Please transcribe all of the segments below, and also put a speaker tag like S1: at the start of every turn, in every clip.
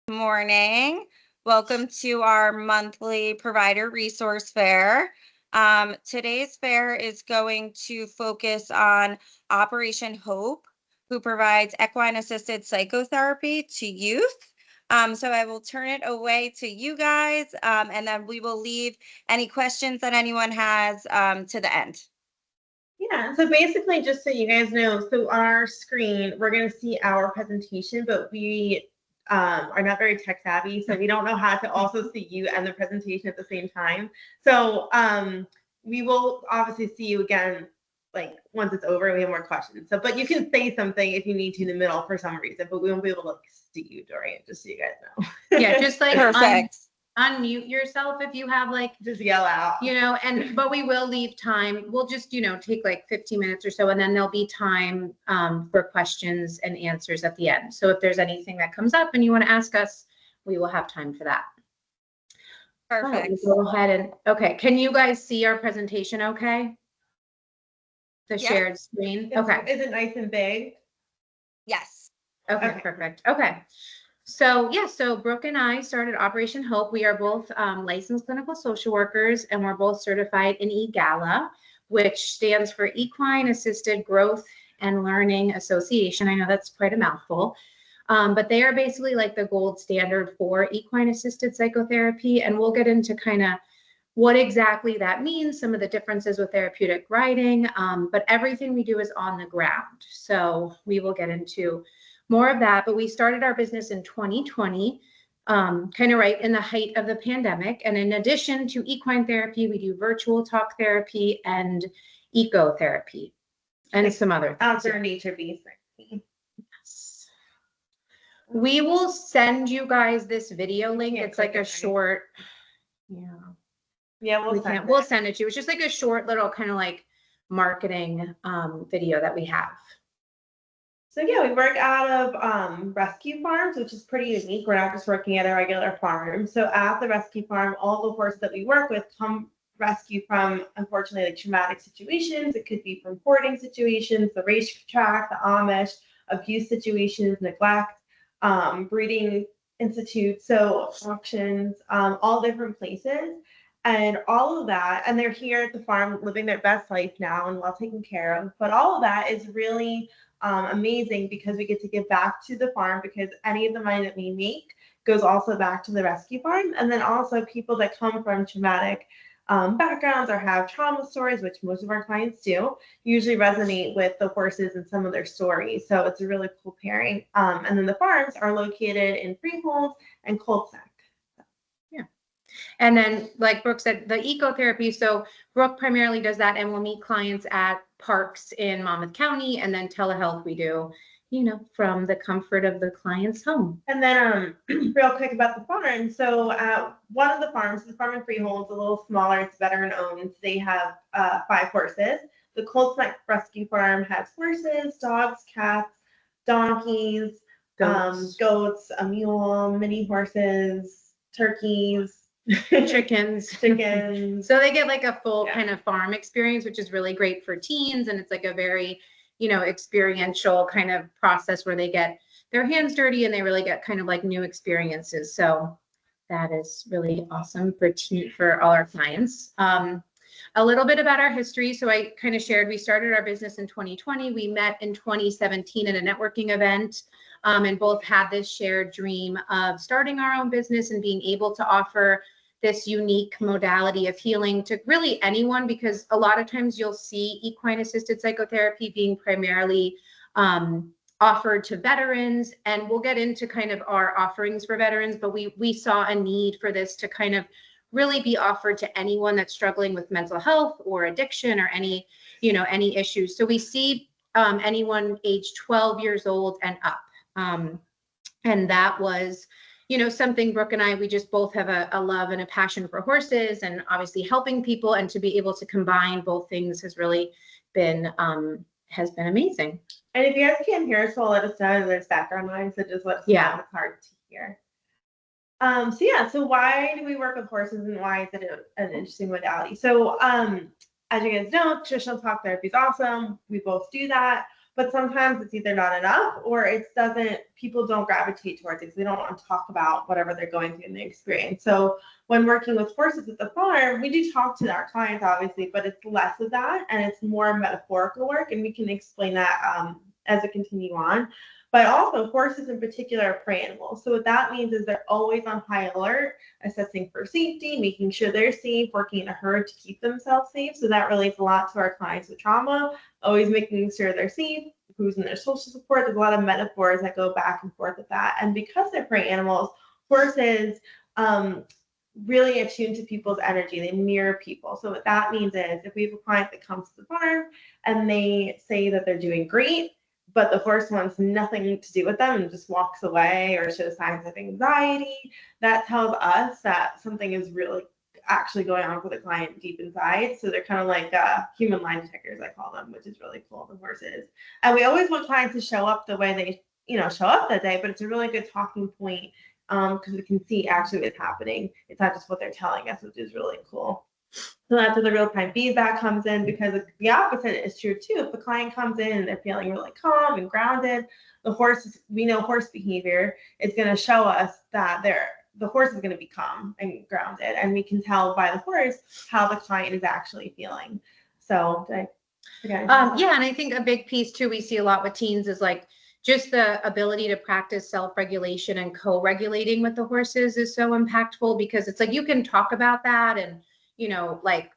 S1: Morning. Welcome to our monthly provider resource fair. Today's fair is going to focus on Operation Hope, who provides equine assisted psychotherapy to youth. So I will turn it away to you guys, and then we will leave any questions that anyone has to the end.
S2: Yeah, so basically, just so you guys know, so on our screen, we're going to see our presentation, but we are not very tech savvy, so we don't know how to also see you and the presentation at the same time. So we will obviously see you again, like once it's over and we have more questions. So, but you can say something if you need to in the middle for some reason, but we won't be able to like see you during it, just so you guys know.
S3: Yeah, just like
S1: Perfect.
S3: unmute yourself if you have like,
S2: Just yell out.
S3: but we will leave time. We'll just, take like 15 minutes or so, and then there'll be time for questions and answers at the end. So if there's anything that comes up and you want to ask us, we will have time for that.
S1: Perfect.
S3: Go ahead and, okay. Can you guys see our presentation okay? The
S1: Yeah.
S3: shared screen?
S2: Okay. Is it nice and big?
S1: Yes.
S3: Okay, perfect. Okay. So Brooke and I started Operation Hope. We are both licensed clinical social workers, and we're both certified in EGALA, which stands for Equine Assisted Growth and Learning Association. I know that's quite a mouthful, but they are basically like the gold standard for equine assisted psychotherapy. And we'll get into kind of what exactly that means, some of the differences with therapeutic riding, but everything we do is on the ground. So we will get into more of that, but we started our business in 2020, kind of right in the height of the pandemic. And in addition to equine therapy, we do virtual talk therapy and ecotherapy and some other things.
S2: Outdoor nature-based therapy.
S3: Yes. We will send you guys this video link. It's like a short,
S2: Yeah,
S3: we'll send it to you. It's just like a short little kind of like marketing video that we have.
S2: So yeah, we work out of rescue farms, which is pretty unique. We're not just working at a regular farm. So at the rescue farm, all the horses that we work with come rescued from, unfortunately, like traumatic situations. It could be from boarding situations, the racetrack, the Amish, abuse situations, neglect, breeding institutes, so auctions, all different places. And all of that, and they're here at the farm living their best life now and well taken care of. But all of that is really amazing because we get to give back to the farm, because any of the money that we make goes also back to the rescue farm. And then also people that come from traumatic backgrounds or have trauma stories, which most of our clients do, usually resonate with the horses and some of their stories. So it's a really cool pairing. And then the farms are located in Freehold and Colts Neck.
S3: And then, like Brooke said, the ecotherapy. So Brooke primarily does that, and we'll meet clients at parks in Monmouth County, and then telehealth we do, from the comfort of the client's home.
S2: And then real quick about the farm. So one of the farms, the farm in Freehold, is a little smaller. It's veteran owned. They have 5 horses. The Colts Neck Rescue Farm has horses, dogs, cats, donkeys, goats, a mule, mini horses, turkeys,
S3: chickens.
S2: So
S3: they get like a full kind of farm experience, which is really great for teens. And it's like a very, experiential kind of process where they get their hands dirty and they really get kind of like new experiences. So that is really awesome for all our clients. A little bit about our history. So I kind of shared, we started our business in 2020. We met in 2017 at a networking event, and both had this shared dream of starting our own business and being able to offer this unique modality of healing to really anyone, because a lot of times you'll see equine assisted psychotherapy being primarily offered to veterans, and we'll get into kind of our offerings for veterans, but we saw a need for this to kind of really be offered to anyone that's struggling with mental health or addiction or any issues. So we see anyone age 12 years old and up. And that was, something Brooke and I, we just both have a love and a passion for horses and obviously helping people, and to be able to combine both things has really been amazing.
S2: And if you guys can't hear us, well, let us know. There's background noise, so just let us know. It's hard to hear. So why do we work with horses, and why is it an interesting modality? So as you guys know, traditional talk therapy is awesome. We both do that. but sometimes it's either not enough or people don't gravitate towards it because they don't want to talk about whatever they're going through in their experience. So when working with horses at the farm, we do talk to our clients, obviously, but it's less of that and it's more metaphorical work, and we can explain that as we continue on. But also, horses in particular are prey animals. So what that means is they're always on high alert, assessing for safety, making sure they're safe, working in a herd to keep themselves safe. So that relates a lot to our clients with trauma, always making sure they're safe, who's in their social support. There's a lot of metaphors that go back and forth with that. And because they're prey animals, horses really attuned to people's energy. They mirror people. So what that means is if we have a client that comes to the farm and they say that they're doing great, but the horse wants nothing to do with them and just walks away or shows signs of anxiety, that tells us that something is really actually going on for the client deep inside. So they're kind of like human lie detectors, I call them, which is really cool, the horses. And we always want clients to show up the way they, show up that day, but it's a really good talking point because we can see actually what's happening. It's not just what they're telling us, which is really cool. So that's where the real-time feedback comes in, because the opposite is true too. If the client comes in and they're feeling really calm and grounded, we know horse behavior is going to show us that the horse is going to be calm and grounded, and we can tell by the horse how the client is actually feeling. So,
S3: yeah, and I think a big piece too we see a lot with teens is like just the ability to practice self-regulation and co-regulating with the horses is so impactful, because it's like you can talk about that and like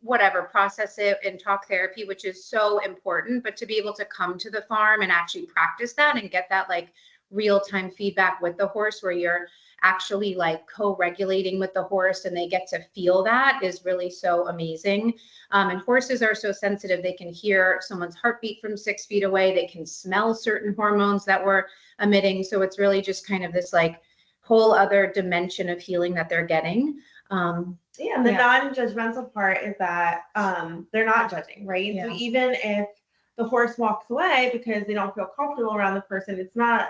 S3: whatever, process it in talk therapy, which is so important, but to be able to come to the farm and actually practice that and get that like real-time feedback with the horse where you're actually like co-regulating with the horse and they get to feel that is really so amazing. And horses are so sensitive. They can hear someone's heartbeat from 6 feet away. They can smell certain hormones that we're emitting. So it's really just kind of this like whole other dimension of healing that they're getting.
S2: And the non-judgmental part is that they're not judging, right?
S3: Yeah.
S2: So even if the horse walks away because they don't feel comfortable around the person, it's not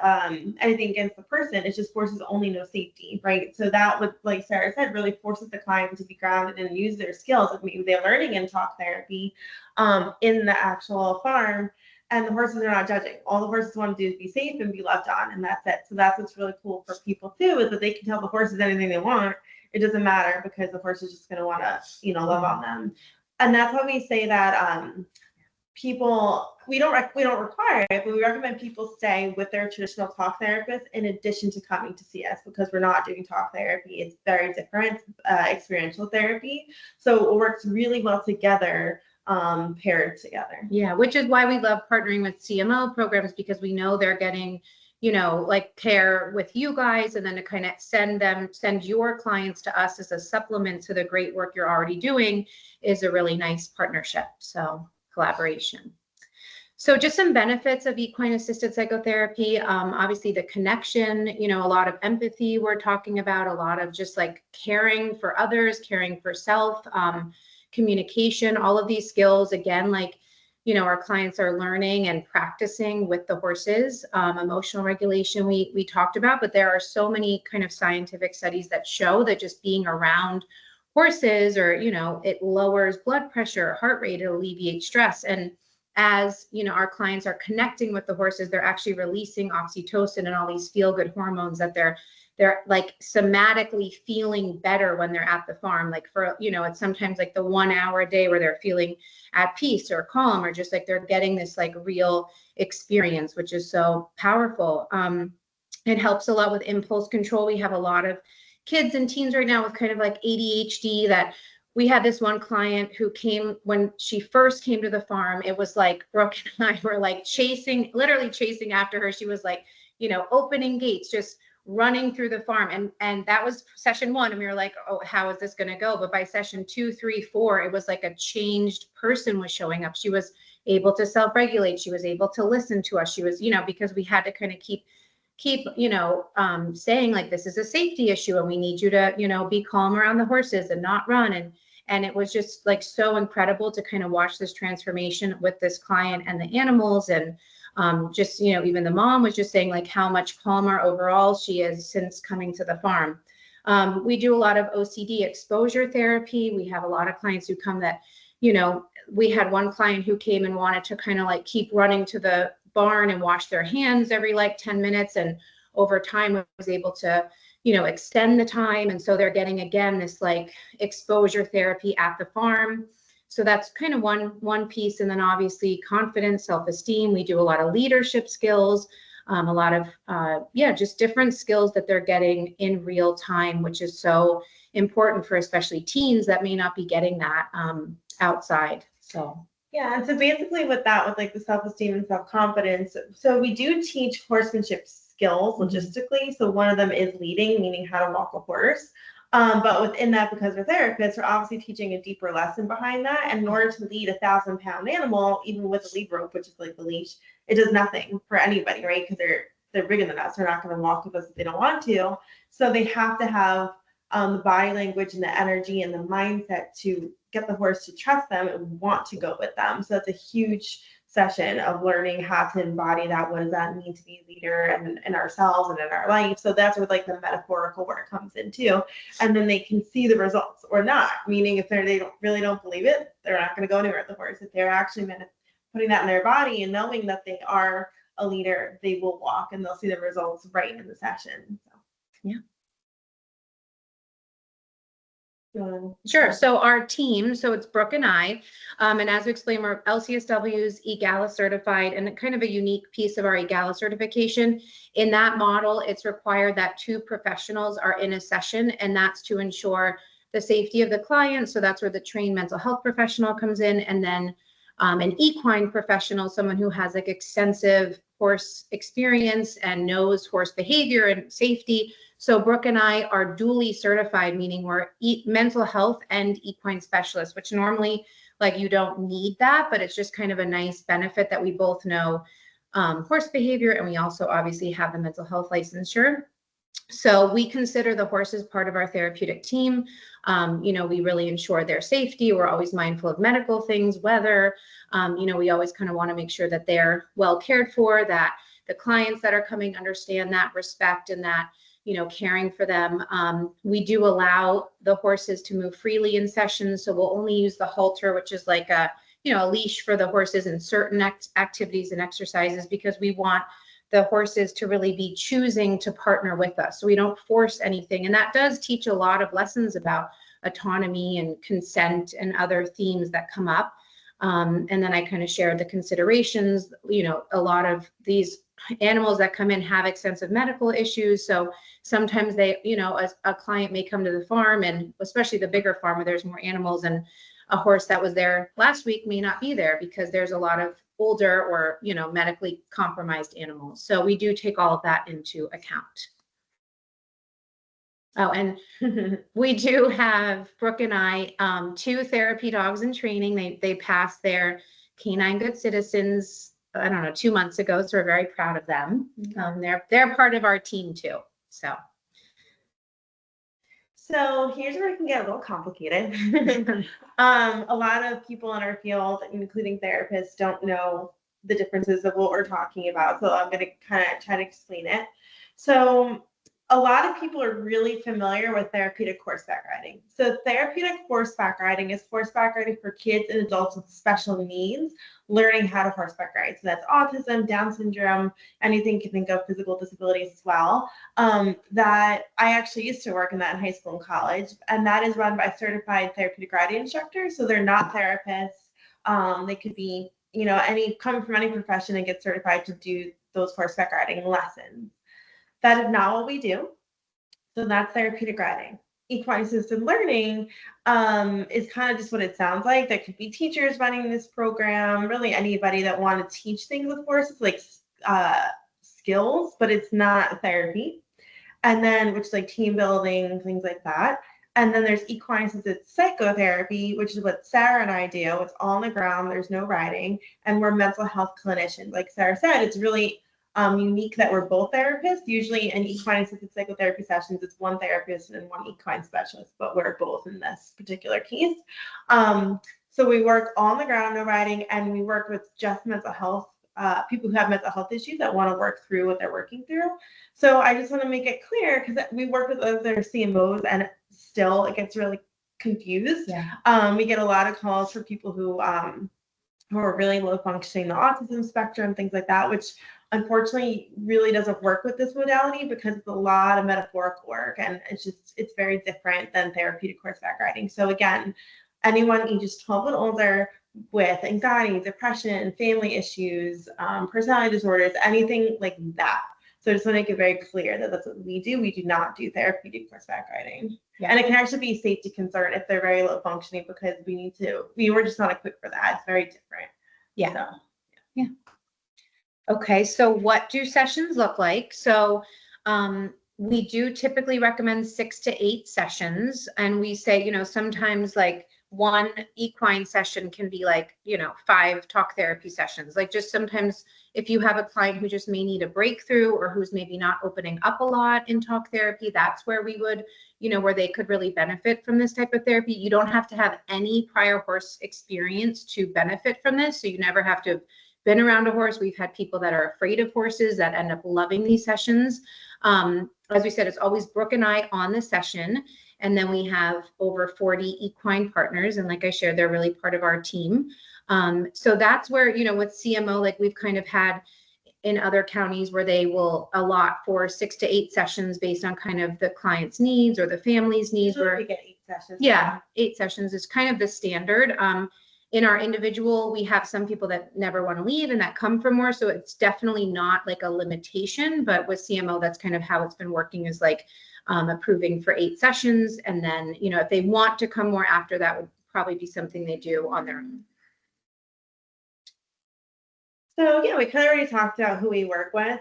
S2: anything against the person. It's just horses only know safety, right? So that would, like Sarah said, really forces the client to be grounded and use their skills that maybe they're learning in talk therapy in the actual farm. And the horses are not judging. All the horses want to do is be safe and be loved on, and that's it. So that's what's really cool for people too, is that they can tell the horses anything they want. It doesn't matter because the horse is just going to want to, love on them. And that's why we say that people, we don't require it, but we recommend people stay with their traditional talk therapist in addition to coming to see us, because we're not doing talk therapy. It's very different, experiential therapy. So it works really well together, paired together.
S3: Yeah, which is why we love partnering with CMO programs, because we know they're getting like care with you guys, and then to kind of send your clients to us as a supplement to the great work you're already doing is a really nice partnership. So collaboration. So just some benefits of equine assisted psychotherapy. Obviously the connection, a lot of empathy we're talking about, a lot of just like caring for others, caring for self, communication, all of these skills, again, like our clients are learning and practicing with the horses. Emotional regulation we talked about, but there are so many kind of scientific studies that show that just being around horses, or it lowers blood pressure, heart rate, it alleviates stress. And as our clients are connecting with the horses, they're actually releasing oxytocin and all these feel good hormones that they're like somatically feeling better when they're at the farm. Like for, it's sometimes like the 1 hour a day where they're feeling at peace or calm, or just like they're getting this like real experience, which is so powerful. It helps a lot with impulse control. We have a lot of kids and teens right now with kind of like ADHD. That we had this one client who came, when she first came to the farm, it was like Brooke and I were like literally chasing after her. She was like, opening gates, just running through the farm. And that was session 1. And we were like, oh, how is this going to go? But by session 2, 3, 4, it was like a changed person was showing up. She was able to self-regulate. She was able to listen to us. She was, because we had to kind of keep saying like, this is a safety issue and we need you to, be calm around the horses and not run. And it was just like so incredible to kind of watch this transformation with this client and the animals. And just, even the mom was just saying like how much calmer overall she is since coming to the farm. We do a lot of OCD exposure therapy. We have a lot of clients who come that, we had one client who came and wanted to kind of like keep running to the barn and wash their hands every like 10 minutes. And over time was able to, you know, extend the time. And so they're getting, again, this like exposure therapy at the farm. So that's kind of one piece. And then obviously confidence, self-esteem. We do a lot of leadership skills, a lot of, just different skills that they're getting in real time, which is so important for especially teens that may not be getting that outside. So.
S2: Yeah, and so basically with that, with like the self-esteem and self-confidence, so we do teach horsemanship skills logistically. So one of them is leading, meaning how to walk a horse. But within that, because we're therapists, we're obviously teaching a deeper lesson behind that. And in order to lead 1,000-pound animal, even with a lead rope, which is like the leash, it does nothing for anybody, right? Because they're bigger than us. They're not going to walk with us if they don't want to. So they have to have the body language and the energy and the mindset to get the horse to trust them and want to go with them. So it's a huge session of learning how to embody that. What does that mean to be a leader and in ourselves and in our life? So that's where like the metaphorical work comes in too. And then they can see the results or not, meaning if they really don't believe it, they're not going to go anywhere with the horse. If they're actually putting that in their body and knowing that they are a leader, they will walk and they'll see the results right in the session. So.
S3: Yeah. Sure. So our team, so it's Brooke and I, and as we explained, we're LCSW's EGALA certified, and kind of a unique piece of our EGALA certification. In that model, it's required that 2 professionals are in a session, and that's to ensure the safety of the client. So that's where the trained mental health professional comes in, and then an equine professional, someone who has like extensive horse experience and knows horse behavior and safety. So Brooke and I are duly certified, meaning we're mental health and equine specialists, which normally like you don't need that, but it's just kind of a nice benefit that we both know horse behavior, and we also obviously have the mental health licensure. So we consider the horses part of our therapeutic team. We really ensure their safety. We're always mindful of medical things, weather. We always kind of want to make sure that they're well cared for, that the clients that are coming understand that respect and that, caring for them. We do allow the horses to move freely in sessions. So we'll only use the halter, which is like a leash for the horses in certain activities and exercises, because we want the horses to really be choosing to partner with us. So we don't force anything. And that does teach a lot of lessons about autonomy and consent and other themes that come up. And then I kind of shared the considerations. A lot of these animals that come in have extensive medical issues. So sometimes they, a client may come to the farm, and especially the bigger farm where there's more animals, and a horse that was there last week may not be there because there's a lot of older or, medically compromised animals. So we do take all of that into account. Oh, and we do have Brooke and I, 2 therapy dogs in training. They passed their Canine Good Citizens, 2 months ago. So we're very proud of them. They're part of our team too.
S2: So here's where it can get a little complicated. A lot of people in our field, including therapists, don't know the differences of what we're talking about. So I'm going to kind of try to explain it. So a lot of people are really familiar with therapeutic horseback riding. So therapeutic horseback riding is horseback riding for kids and adults with special needs, learning how to horseback ride. So that's autism, Down syndrome, anything you can think of, physical disabilities as well. That I actually used to work in that in high school and college, and that is run by certified therapeutic riding instructors. So they're not therapists. They could be, coming from any profession and get certified to do those horseback riding lessons. That is not what we do. So that's therapeutic riding. Equine assisted learning is kind of just what it sounds like. There could be teachers running this program, really anybody that want to teach things with horses, like skills, but it's not therapy. And then, which is like team building, things like that. And then there's equine assisted psychotherapy, which is what Sarah and I do. It's all on the ground. There's no riding. And we're mental health clinicians. Like Sarah said, it's really unique that we're both therapists. Usually in equine assisted psychotherapy sessions, it's one therapist and one equine specialist, but we're both in this particular case. So we work on the ground, no riding, and we work with just mental health, people who have mental health issues that want to work through what they're working through. So I just want to make it clear, because we work with other CMOs, and still it gets really confused.
S3: Yeah.
S2: We get a lot of calls for people who are really low functioning, the autism spectrum, things like that, which unfortunately really doesn't work with this modality because it's a lot of metaphorical work, and it's very different than therapeutic horseback riding. So again, anyone ages 12 and older with anxiety, depression, family issues, personality disorders, anything like that. So I just want to make it very clear that that's what we do. We do not do therapeutic horseback riding.
S3: Yeah.
S2: And it can actually be a safety concern if they're very low functioning, because we were just not equipped for that. It's very different.
S3: Yeah.
S2: So,
S3: yeah. Okay, so what do sessions look like? So we do typically recommend 6 to 8 sessions. And we say, you know, sometimes like one equine session can be like, you know, 5 talk therapy sessions. Like just sometimes if you have a client who just may need a breakthrough or who's maybe not opening up a lot in talk therapy, that's where we would, you know, where they could really benefit from this type of therapy. You don't have to have any prior horse experience to benefit from this. So you never have to have been around a horse. We've had people that are afraid of horses that end up loving these sessions. As we said, it's always Brooke and I on the session. And then we have over 40 equine partners. And like I shared, they're really part of our team. So that's where, you know, with CMO, like we've kind of had in other counties where they will allot for 6 to 8 sessions based on kind of the client's needs or the family's needs.
S2: usually
S3: Where
S2: we get 8 sessions.
S3: yeah, 8 sessions is kind of the standard. In our individual, we have some people that never want to leave and that come for more. So it's definitely not like a limitation, but with CMO, that's kind of how it's been working, is like approving for 8 sessions. And then, you know, if they want to come more after, that would probably be something they do on their own.
S2: So yeah, we kind of already talked about who we work with.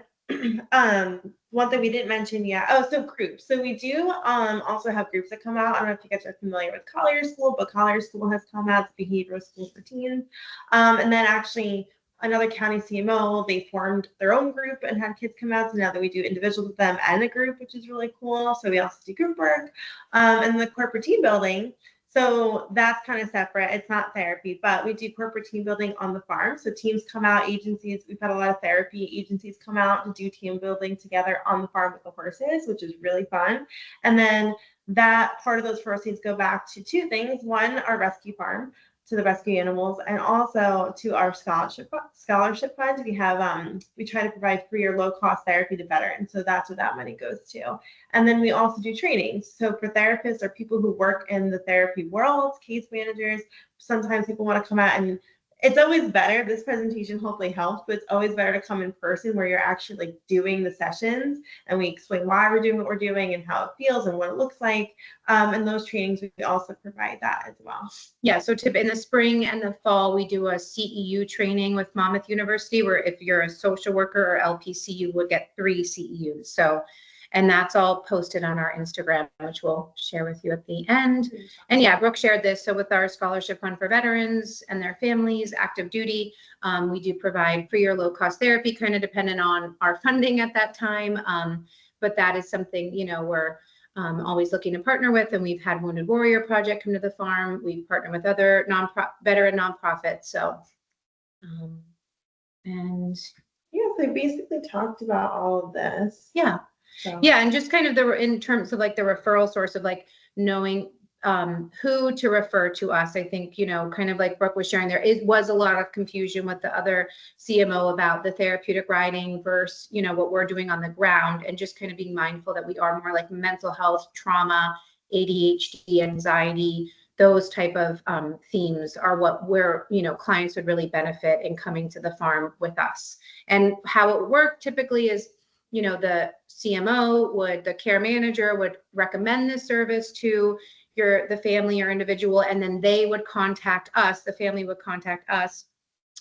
S2: One thing we didn't mention yet. Oh, so groups. So we do also have groups that come out. I don't know if you guys are familiar with Collier School, but Collier School has come out. It's behavioral school for teens. And then actually another county CMO, they formed their own group and had kids come out. So now that we do individuals with them and a group, which is really cool. So we also do group work. And the corporate team building. So that's kind of separate. It's not therapy, but we do corporate team building on the farm. So teams come out, agencies, we've had a lot of therapy agencies come out to do team building together on the farm with the horses, which is really fun. And then that part of those proceeds go back to 2 things. One, our rescue farm, to the rescue animals, and also to our scholarship fund. We have we try to provide free or low cost therapy to veterans, so that's what that money goes to. And then we also do trainings. So for therapists or people who work in the therapy world, case managers, sometimes people want to come out, and it's always better. This presentation hopefully helps, but it's always better to come in person where you're actually like doing the sessions and we explain why we're doing what we're doing and how it feels and what it looks like. And those trainings, we also provide that as well.
S3: Yeah, so in the spring and the fall, we do a CEU training with Monmouth University, where if you're a social worker or LPC, you would get 3 CEUs. So, and that's all posted on our Instagram, which we'll share with you at the end. And yeah, Brooke shared this. So with our scholarship fund for veterans and their families, active duty, we do provide free or low cost therapy, kind of dependent on our funding at that time. But that is something, you know, we're always looking to partner with. And we've had Wounded Warrior Project come to the farm. We've partnered with other veteran nonprofits. So, and
S2: yeah, so we basically talked about all of this.
S3: Yeah.
S2: So.
S3: Yeah, and just kind of in terms of like the referral source of like knowing who to refer to us. I think, you know, kind of like Brooke was sharing, there was a lot of confusion with the other CMO about the therapeutic riding versus, you know, what we're doing on the ground, and just kind of being mindful that we are more like mental health, trauma, ADHD, anxiety, those type of themes are what you know, clients would really benefit in coming to the farm with us. And how it would work typically is, you know, the CMO the care manager would recommend this service to the family or individual, and then they would contact us, the family would contact us,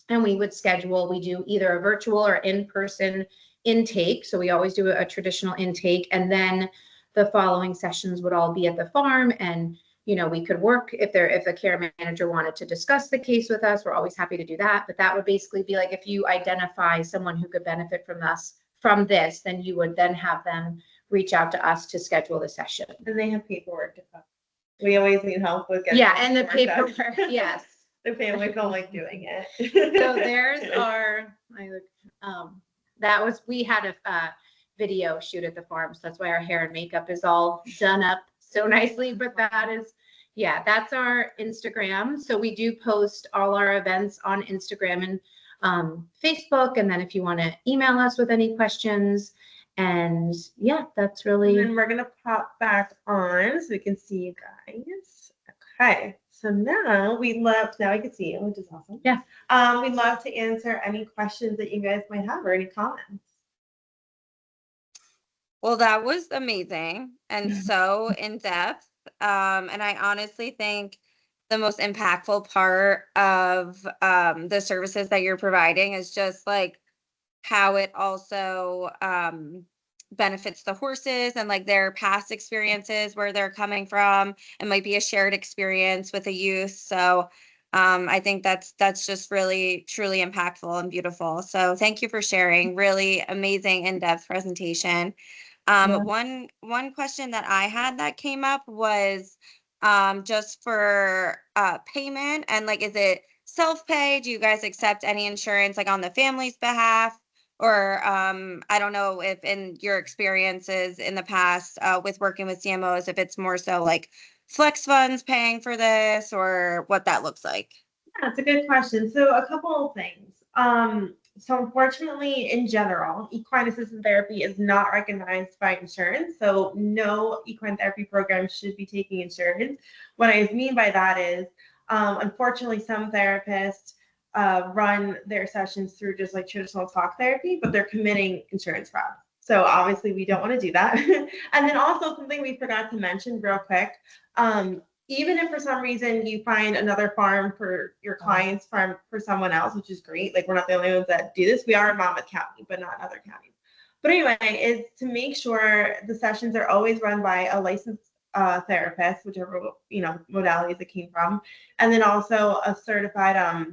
S3: and we would schedule. We do either a virtual or in-person intake. So we always do a traditional intake, and then the following sessions would all be at the farm. And, you know, we could work if a care manager wanted to discuss the case with us, we're always happy to do that. But that would basically be like, if you identify someone who could benefit from this, then you would then have them reach out to us to schedule the session.
S2: And they have paperwork to come. We always need help with getting.
S3: Yeah, and the paperwork, yes.
S2: The families don't like doing it.
S3: So there's our, we had a video shoot at the farm, so that's why our hair and makeup is all done up so nicely. But that is, Yeah, that's our Instagram. So we do post all our events on Instagram and Facebook. And then if you want to email us with any questions, and yeah, that's
S2: And
S3: really,
S2: then we're gonna pop back on so we can see you guys. Okay, so now I can see you, which is awesome.
S3: Yeah.
S2: We'd love to answer any questions that you guys might have or any comments.
S1: Well, that was amazing and so in depth. And I honestly think the most impactful part of the services that you're providing is just like how it also benefits the horses and like their past experiences, where they're coming from. It might be a shared experience with a youth. So I think that's just really truly impactful and beautiful. So thank you for sharing. Really amazing in-depth presentation.
S2: Yeah.
S1: One question that I had that came up was just for payment, and like, is it self-pay? Do you guys accept any insurance like on the family's behalf? Or I don't know if in your experiences in the past with working with CMOs, if it's more so like flex funds paying for this or what that looks like.
S2: That's a good question. So a couple of things. So unfortunately, in general, equine assisted therapy is not recognized by insurance. So no equine therapy program should be taking insurance. What I mean by that is, unfortunately, some therapists run their sessions through just like traditional talk therapy, but they're committing insurance fraud. So obviously, we don't want to do that. And then also something we forgot to mention real quick. Even if for some reason you find another farm for your client's farm for someone else, which is great. Like, we're not the only ones that do this. We are in Monmouth County, but not other counties. But anyway, is to make sure the sessions are always run by a licensed therapist, whichever modalities it came from, and then also a certified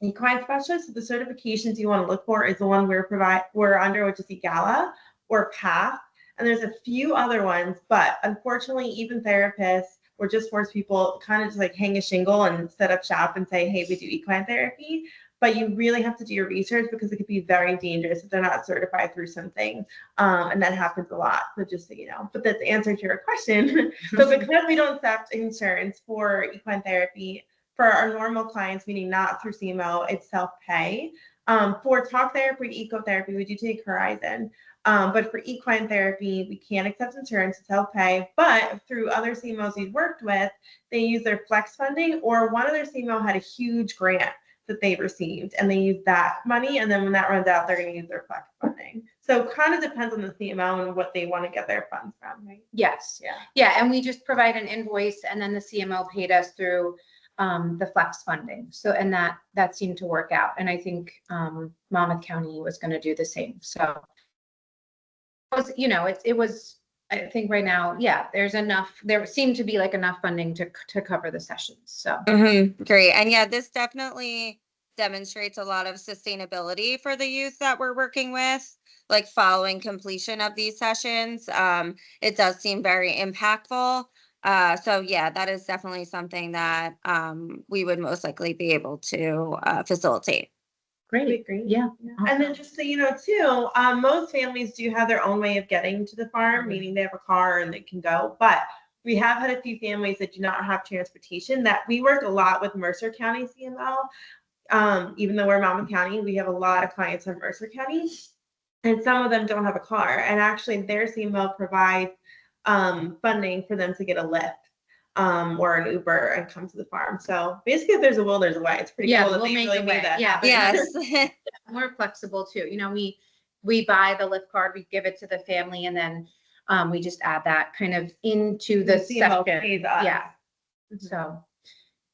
S2: equine specialist. So the certifications you want to look for is the one we're under, which is EGALA or PATH. And there's a few other ones, but unfortunately, even therapists or just force people kind of just like hang a shingle and set up shop and say, hey, we do equine therapy. But you really have to do your research because it could be very dangerous if they're not certified through something. And that happens a lot. So just so you know, but that's the answer to your question. So because we don't accept insurance for equine therapy, for our normal clients, meaning not through CMO, it's self-pay. For talk therapy, ecotherapy, we do take Horizon. But for equine therapy, we can't accept insurance, it's self-pay. But through other CMOs we've worked with, they use their flex funding, or one other CMO had a huge grant that they received, and they use that money. And then when that runs out, they're going to use their flex funding. So it kind of depends on the CMO and what they want to get their funds from, right?
S3: yes.
S2: Yeah.
S3: Yeah. And we just provide an invoice, and then the CMO paid us through the flex funding. So, and that seemed to work out. And I think Monmouth County was going to do the same. So it was, it was, I think right now, yeah, there seemed to be like enough funding to cover the sessions. So
S1: Great. And yeah, this definitely demonstrates a lot of sustainability for the youth that we're working with, like following completion of these sessions. It does seem very impactful. So yeah, that is definitely something that we would most likely be able to facilitate.
S3: great.
S2: Great.
S3: Yeah.
S2: And then just so you know too, most families do have their own way of getting to the farm, meaning they have a car and they can go. But we have had a few families that do not have transportation. That we work a lot with Mercer County CML. Even though we're Monmouth County, we have a lot of clients in Mercer County, and some of them don't have a car. And actually, their CML provides funding for them to get a Lyft or an Uber and come to the farm. So basically, if there's a will, there's a way. It's pretty cool that
S3: we'll
S2: they
S3: make
S2: really
S3: a
S2: made
S3: way.
S2: that
S3: Yeah,
S2: happen.
S1: Yes.
S3: we're flexible too. We buy the Lyft card, we give it to the family, and then we just add that kind of into the
S2: CML
S3: session.
S2: pays us.
S3: Yeah. So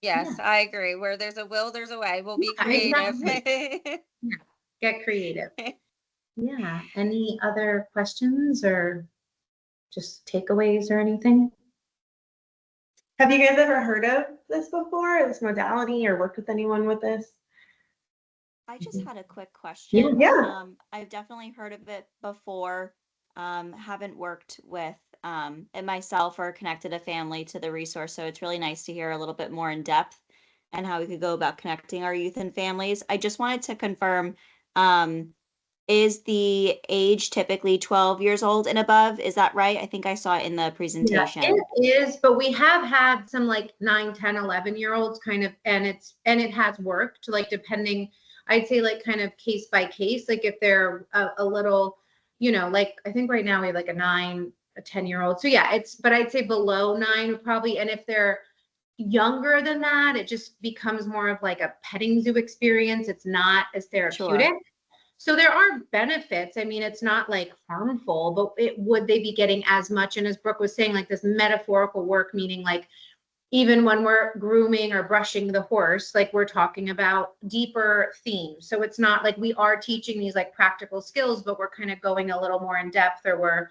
S1: Yes, I agree. Where there's a will, there's a way. We'll be
S3: Yeah,
S1: creative.
S3: get creative. Yeah. Any other questions or just takeaways or anything?
S2: Have you guys ever heard of this before, this modality, or worked with anyone with this?
S4: I just had a quick question.
S2: Yeah.
S4: I've definitely heard of it before. Haven't worked with it myself or connected a family to the resource. So it's really nice to hear a little bit more in depth and how we could go about connecting our youth and families. I just wanted to confirm, is the age typically 12 years old and above? Is that right? I think I saw it in the
S3: Yeah,
S4: presentation.
S3: it is, but we have had some like 9, 10, 11-year-olds kind of, and it has worked, like depending, I'd say like kind of case by case, like if they're a little, like I think right now we have like a 9, a 10-year-old. So yeah, but I'd say below 9 would probably, and if they're younger than that, it just becomes more of like a petting zoo experience. It's not as therapeutic. So there are benefits. I mean, it's not like harmful, but would they be getting as much? And as Brooke was saying, like this metaphorical work, meaning like even when we're grooming or brushing the horse, like we're talking about deeper themes. So it's not like we are teaching these like practical skills, but we're kind of going a little more in depth, or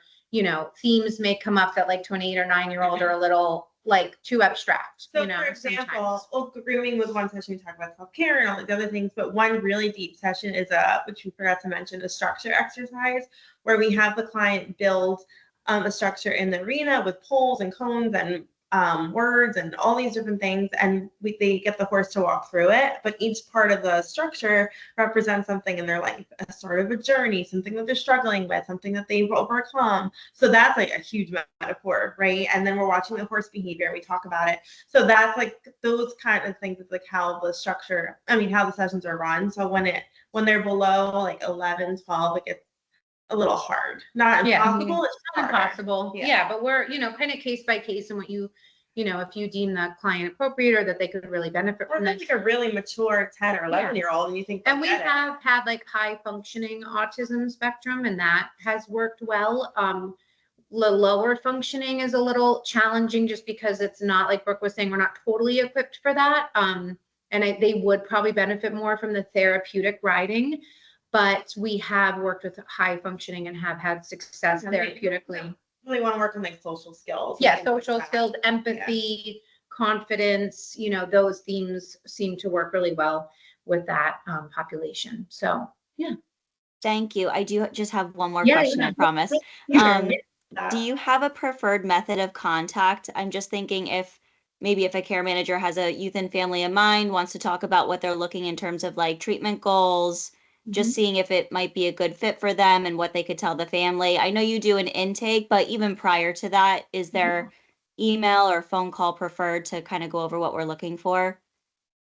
S3: themes may come up that like to an 8 or 9-year-old are a little like too abstract.
S2: So for example, grooming was one session we talked about self-care and all these other things, but one really deep session is which we forgot to mention, a structure exercise where we have the client build a structure in the arena with poles and cones and words and all these different things, and they get the horse to walk through it, but each part of the structure represents something in their life, a sort of a journey, something that they're struggling with, something that they've overcome. So that's like a huge metaphor, right? And then we're watching the horse behavior and we talk about it. So that's like those kind of things, is like how the sessions are run. So when they're below like 11, 12, it gets a little hard. Not impossible. It's
S3: not impossible. Yeah, but we're, kind of case by case, and what if you deem the client appropriate or that they could really benefit
S2: from that. Like a really mature 10 or 11-year-old, and you think,
S3: and we have had like high functioning autism spectrum, and that has worked well. The lower functioning is a little challenging just because it's not, like Brooke was saying, we're not totally equipped for that. And they would probably benefit more from the therapeutic riding. But we have worked with high functioning and have had success therapeutically.
S2: Really want to work on like social skills.
S3: Yeah, social skills, empathy, confidence, those themes seem to work really well with that population. So, yeah.
S4: Thank you. I do just have one more question, I promise. Do you have a preferred method of contact? I'm just thinking if a care manager has a youth and family in mind, wants to talk about what they're looking in terms of like treatment goals, just seeing if it might be a good fit for them and what they could tell the family. I know you do an intake, but even prior to that, is there email or phone call preferred to kind of go over what we're looking for?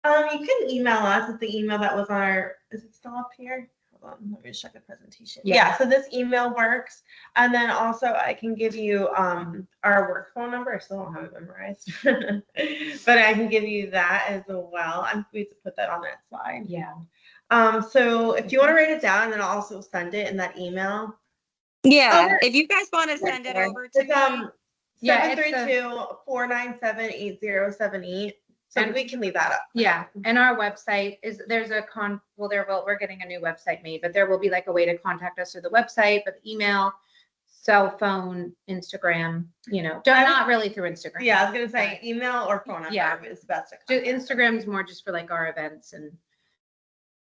S2: You can email us at the email that was on is it still up here? Hold on, let me just check the presentation. Yeah, so this email works. And then also I can give you our work phone number. I still don't have it memorized, but I can give you that as well. I'm going to put that on that slide.
S3: Yeah.
S2: So if you want to write it down, then I'll also send it in that email.
S1: Yeah, if you guys want to send it over to me.
S2: 732-497-8078. So we can leave that up.
S3: Yeah, and our website is, we're getting a new website made, but there will be like a way to contact us through the website, but email, cell phone, Instagram, not really through Instagram.
S2: Yeah, I was gonna say email or phone number is best.
S3: Instagram is more just for like our events and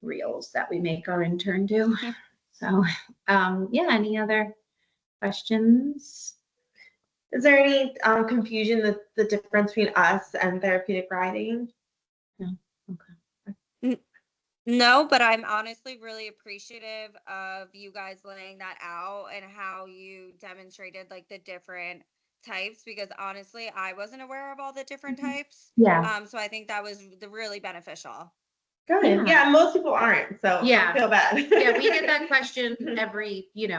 S3: reels that we make our intern do. So, any other questions?
S2: Is there any confusion the difference between us and therapeutic riding?
S3: No.
S1: Okay. No, but I'm honestly really appreciative of you guys laying that out and how you demonstrated like the different types, because honestly, I wasn't aware of all the different types.
S3: Yeah.
S1: So I think that was really beneficial.
S2: Good. Yeah, most people aren't, so I feel bad.
S3: Yeah, we get that question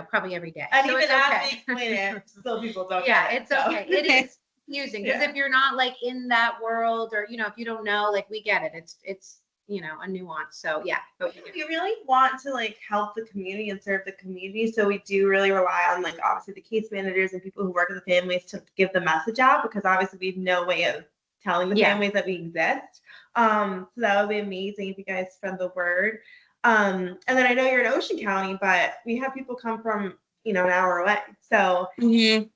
S3: probably every day.
S2: And so even after we explain it, still people don't get it.
S3: It's okay. It is confusing because if you're not like in that world, or if you don't know, like we get it. It's a nuance. So
S2: but we really want to like help the community and serve the community, so we do really rely on like obviously the case managers and people who work with the families to give the message out, because obviously we have no way of telling the families that we exist. So that would be amazing if you guys spread the word. And then I know you're in Ocean County, but we have people come from an hour away, so it's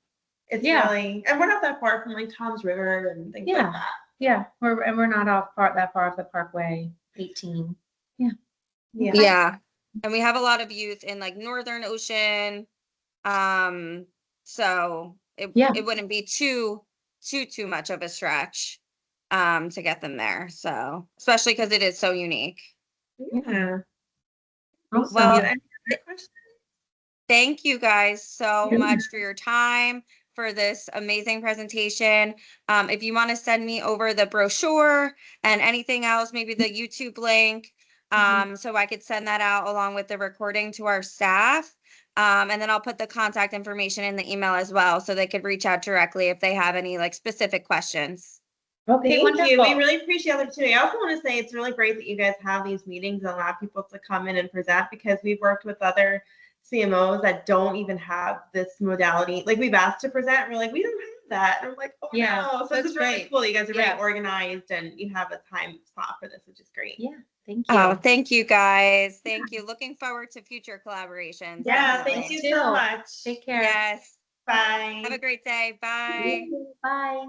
S2: really, and we're not that far from like Tom's River and things like that.
S3: Yeah, we're not that far off the Parkway 18.
S1: Yeah. And we have a lot of youth in like Northern Ocean. So it wouldn't be too much of a stretch to get them there. So especially because it is so unique.
S2: Yeah.
S1: Well, thank you guys so much for your time, for this amazing presentation. If you want to send me over the brochure and anything else, maybe the YouTube link, so I could send that out along with the recording to our staff. And then I'll put the contact information in the email as well, so they could reach out directly if they have any like specific questions.
S3: Okay,
S2: Thank you. We
S3: wonderful.
S2: really appreciate the opportunity. I also want to say it's really great that you guys have these meetings and allow people to come in and present, because we've worked with other CMOs that don't even have this modality. Like, we've asked to present, and we're like, we don't have that. And I'm like, oh
S3: Yeah,
S2: no. So
S3: that's
S2: it's really
S3: great.
S2: cool. You guys are
S3: Yeah.
S2: very organized and you have a time slot for this, which is great.
S3: Yeah, thank you.
S1: Oh, thank you guys. Thank you. Looking forward to future collaborations.
S2: Yeah,
S1: definitely.
S2: thank you
S3: Too.
S2: so much.
S3: Take care.
S1: Yes.
S2: Bye.
S1: Have a great day. Bye.
S3: Bye.